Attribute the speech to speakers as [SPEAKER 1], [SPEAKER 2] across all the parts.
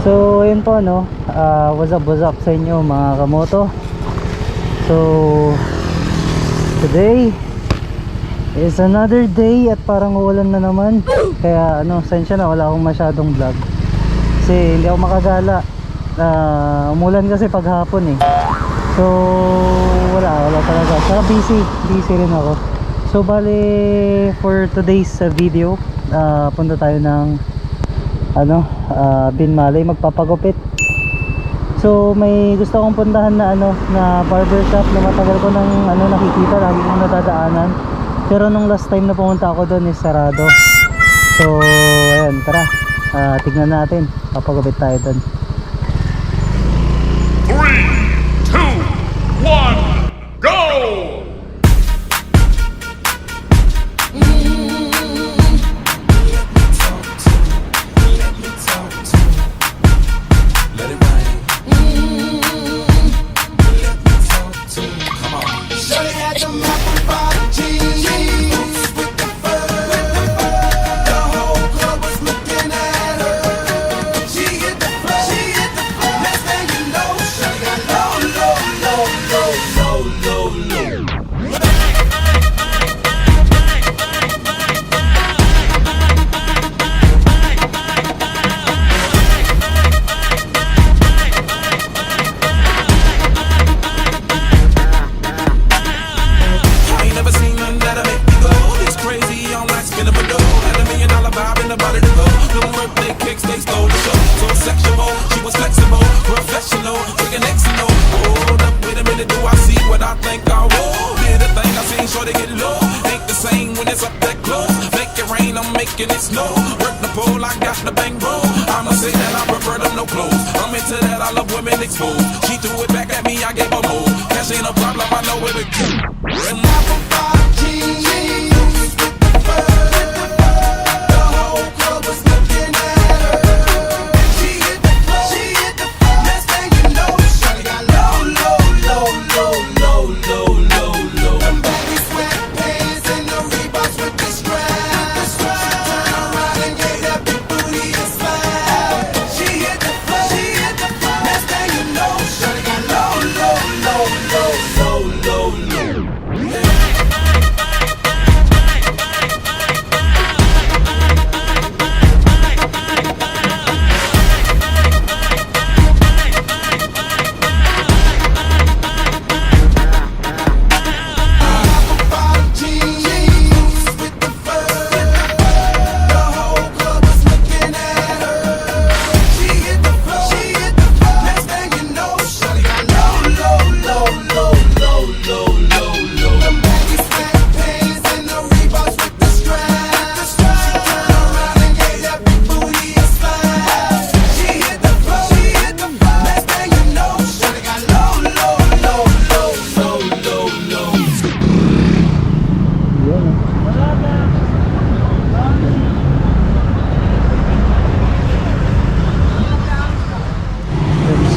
[SPEAKER 1] So ayun po ano, what's up sa inyo mga kamoto. So today is another day at parang uulan na naman. Kaya ano, sensya na wala akong masyadong vlog kasi hindi ako makagala. Umulan kasi paghapon eh. So wala talaga. Saka busy rin ako. So bali for today's video, punta tayo ng ano, Binmaley, magpapagupit. So may gusto akong puntahan na ano, na barbershop na matagal ko nang ano nakikita, lagi kong nadadaanan. Pero nung last time na pumunta ako doon is sarado. So ayun, tara, tignan natin, papagupit tayo doon.
[SPEAKER 2] 3, 2, 1, go!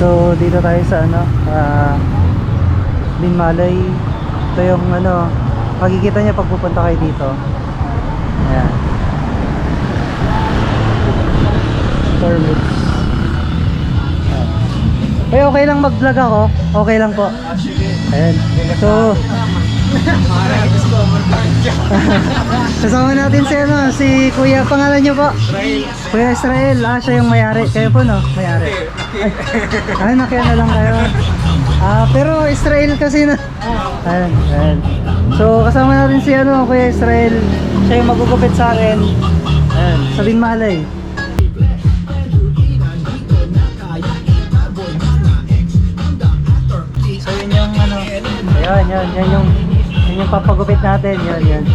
[SPEAKER 1] So dito tayo sa ano, Binmaley. Ito yung ano, makikita niya pag pupunta kayo dito. Ayan, Starbucks. Ay, okay lang mag vlog ako, okay lang po. Ayan. So kasama natin si ano, si Kuya, pangalan niyo po? Kuya Israel. Siya yung mayari. Kayo po no? Mayari. Ay, nakiya na lang kayo. Pero Israel kasi na. Ayan. So kasama natin si ano, Kuya Israel. Siya yung magugupit sa akin. Ayan, sa Binmaley. So yun yung ano, yan yung papagupit natin, yan.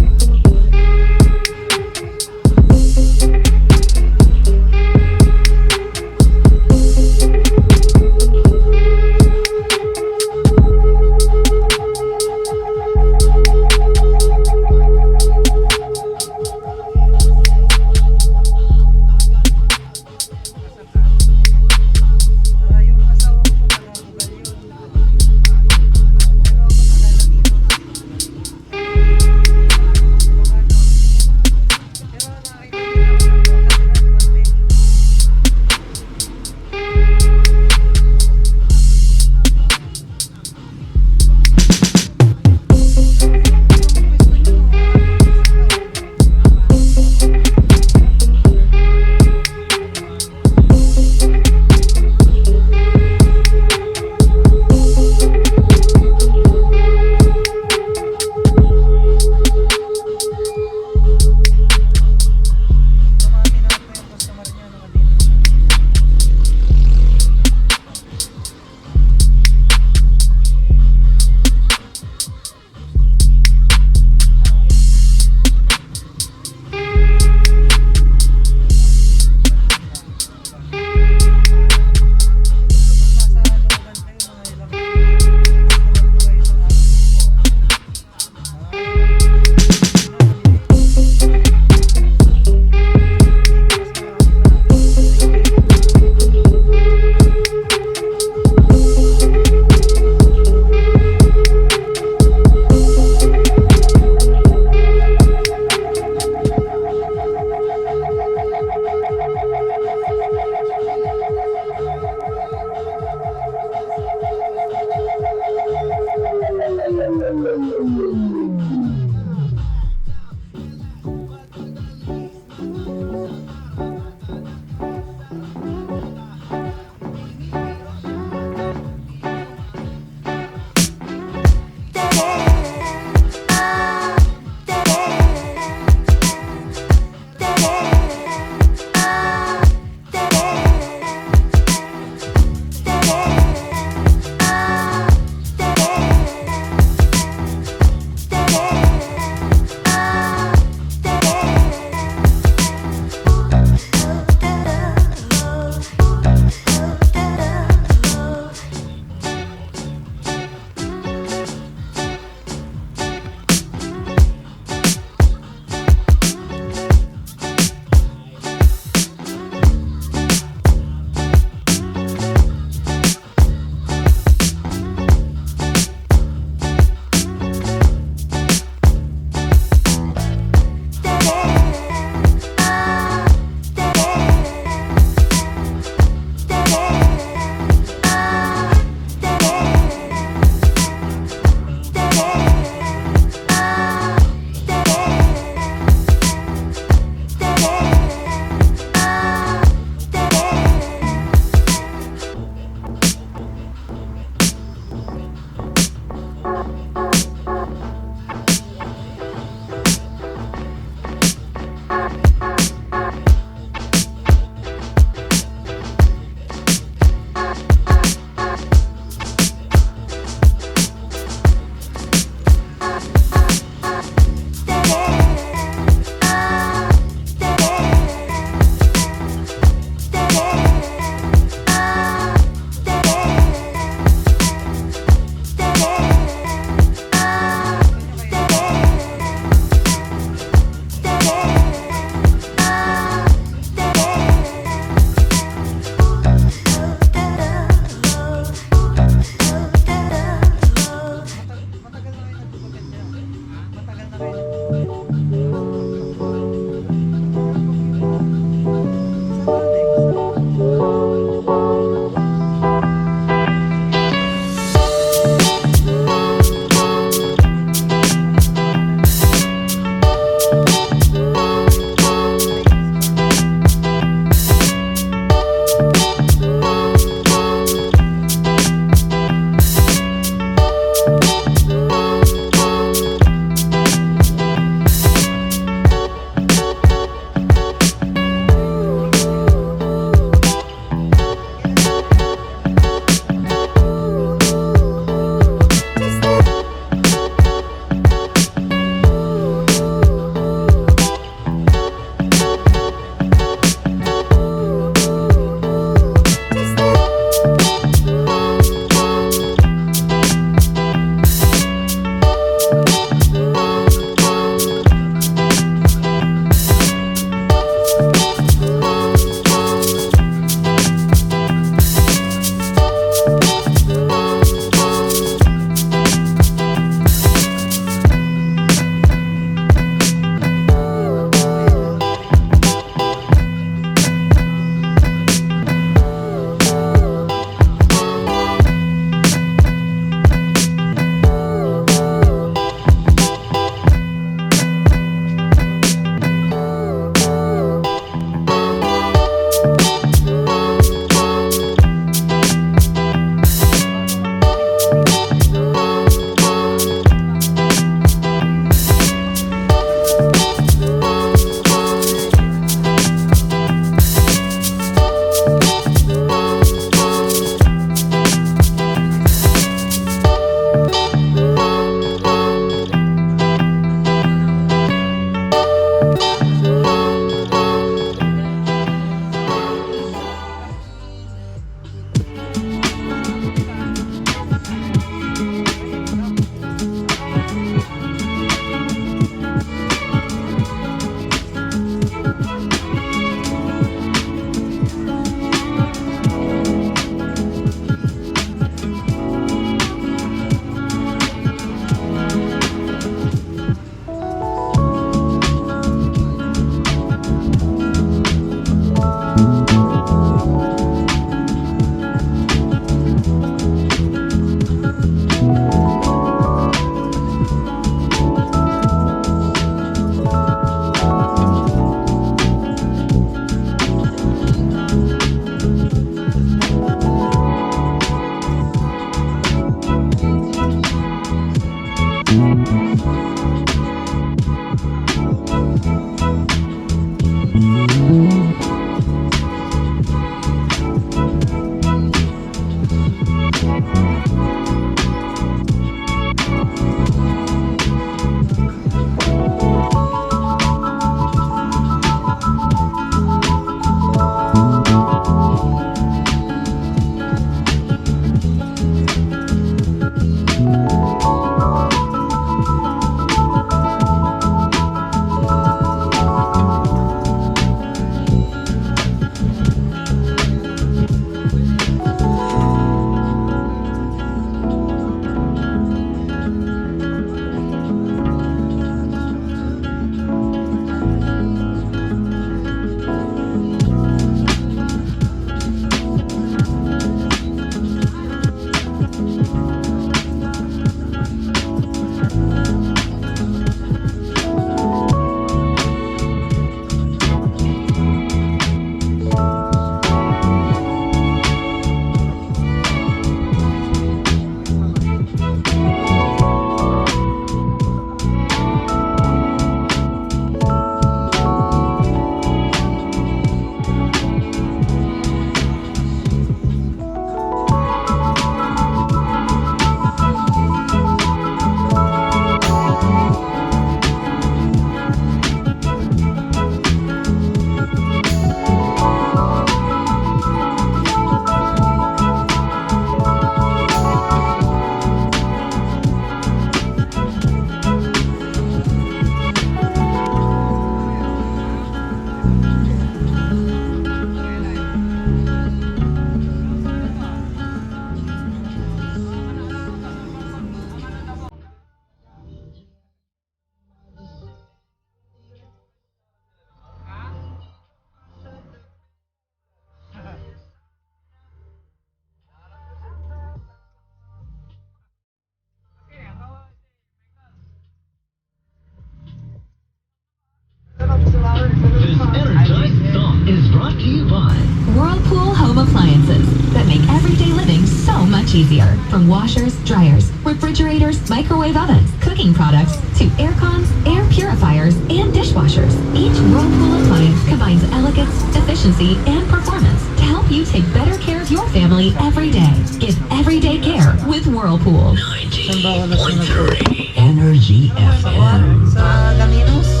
[SPEAKER 3] appliances that make everyday living so much easier. From washers, dryers, refrigerators, microwave ovens, cooking products, to air cons, air purifiers, and dishwashers. Each Whirlpool appliance combines elegance, efficiency, and performance to help you take better care of your family every day. Give everyday care with Whirlpool.
[SPEAKER 4] 90.3 Energy FM.
[SPEAKER 1] Sa Daminos?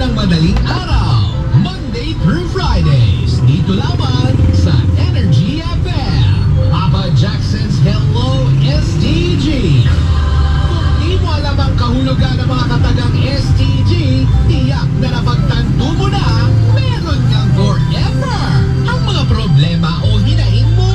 [SPEAKER 5] ng madaling araw, Monday through Fridays, dito lamang sa Energy FM. Papa Jackson's Hello STG. Kung di mo alam ang kahulugan ng mga katagang STG, tiyak na napagtanto mo na meron kang forever ang mga problema o hinaing mo.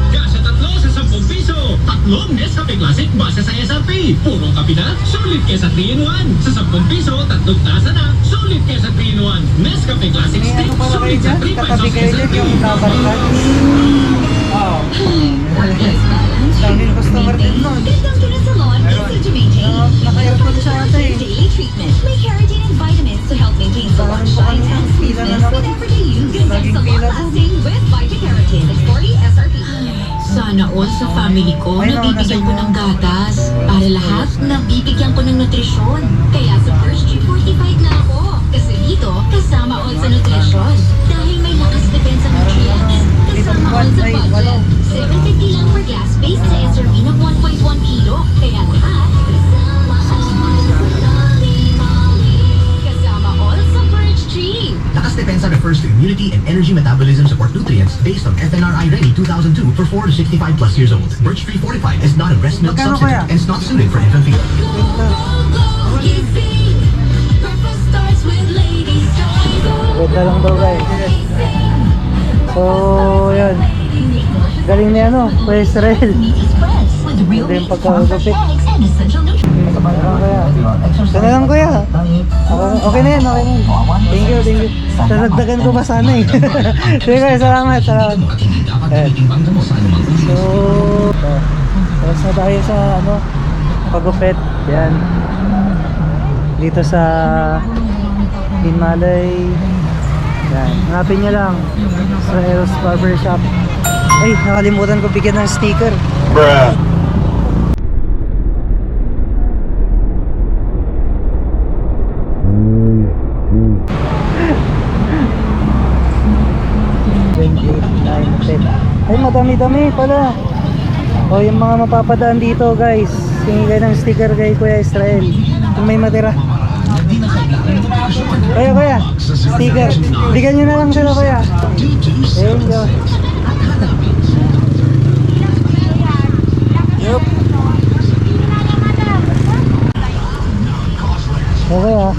[SPEAKER 5] Kasya tatlo sa 10 piso, tatlong Nescafe Classic base sa SRP. Purong kape na, sulit kesa 3-in-1. Sa 10 piso, tatlong tasa na, sulit kesa 3-in-1. Nescafe Classic
[SPEAKER 1] May
[SPEAKER 5] Stick,
[SPEAKER 1] ano pala kayo
[SPEAKER 5] sulit sa
[SPEAKER 1] dyan?
[SPEAKER 5] 3
[SPEAKER 1] Katabi
[SPEAKER 5] pesos
[SPEAKER 1] kayo dyan
[SPEAKER 5] SRP.
[SPEAKER 1] yung nabalikan. Oo. Daming customer din nun.
[SPEAKER 3] Gandang kinasalon, easy to maintain.
[SPEAKER 1] Naka-aircon siya ata eh.
[SPEAKER 3] Daily treatment. May keratin and vitamins to help maintain salon shine and smoothness with everyday use. Gandang
[SPEAKER 1] Laging
[SPEAKER 3] salon
[SPEAKER 1] pila to.
[SPEAKER 3] lasting with Vita-Keratin at 40 SRP.
[SPEAKER 6] Sana all sa family ko
[SPEAKER 1] Ay, no,
[SPEAKER 6] nabibigyan ko
[SPEAKER 1] nasa
[SPEAKER 6] ng gatas. Para lahat nabibigyan ko ng nutrisyon. Kaya sa First 345 na ako. Kasi dito, kasama all sa nutrisyon. Dahil may lakas depensa nutrients. Kasama all sa budget. 750 lang per gas based sa SRP ng 1.1 kilo. Kaya lahat, kasama all sa Birch Tree.
[SPEAKER 5] Lakas depensa refers to immunity and energy metabolism support nutrients based on FNRI Ready 2002 for 4 to 65 plus years old. Birch Tree Fortified is not a breast milk
[SPEAKER 1] Magkano
[SPEAKER 5] substitute
[SPEAKER 1] kaya?
[SPEAKER 5] and is not suited for infant feeding.
[SPEAKER 1] Ganda lang daw guys. So, yan. Galing ni ano, Kuya Israel. Ganda yung pagkakagupit. Ano kaya? Ito na lang kuya. Okay na yan, okay na yan. Thank you, thank you. Nadagdagan ko pa sana eh. Sige kuya, salamat, salamat. Ayan. So, tapos na tayo sa ano, pagupit. Yan. Dito sa Binmaley. Yan. Hanapin nyo lang sa Eros Barbershop. Ay, nakalimutan ko bigyan ng sticker.
[SPEAKER 2] Bruh.
[SPEAKER 1] Ay, madami-dami pala. O, yung mga mapapadaan dito guys, tingin kayo ng sticker kay Kuya Israel kung may matira. Kuya, sticker. Bigyan nyo na lang sila kuya. Thank you. Yup. Okay ah.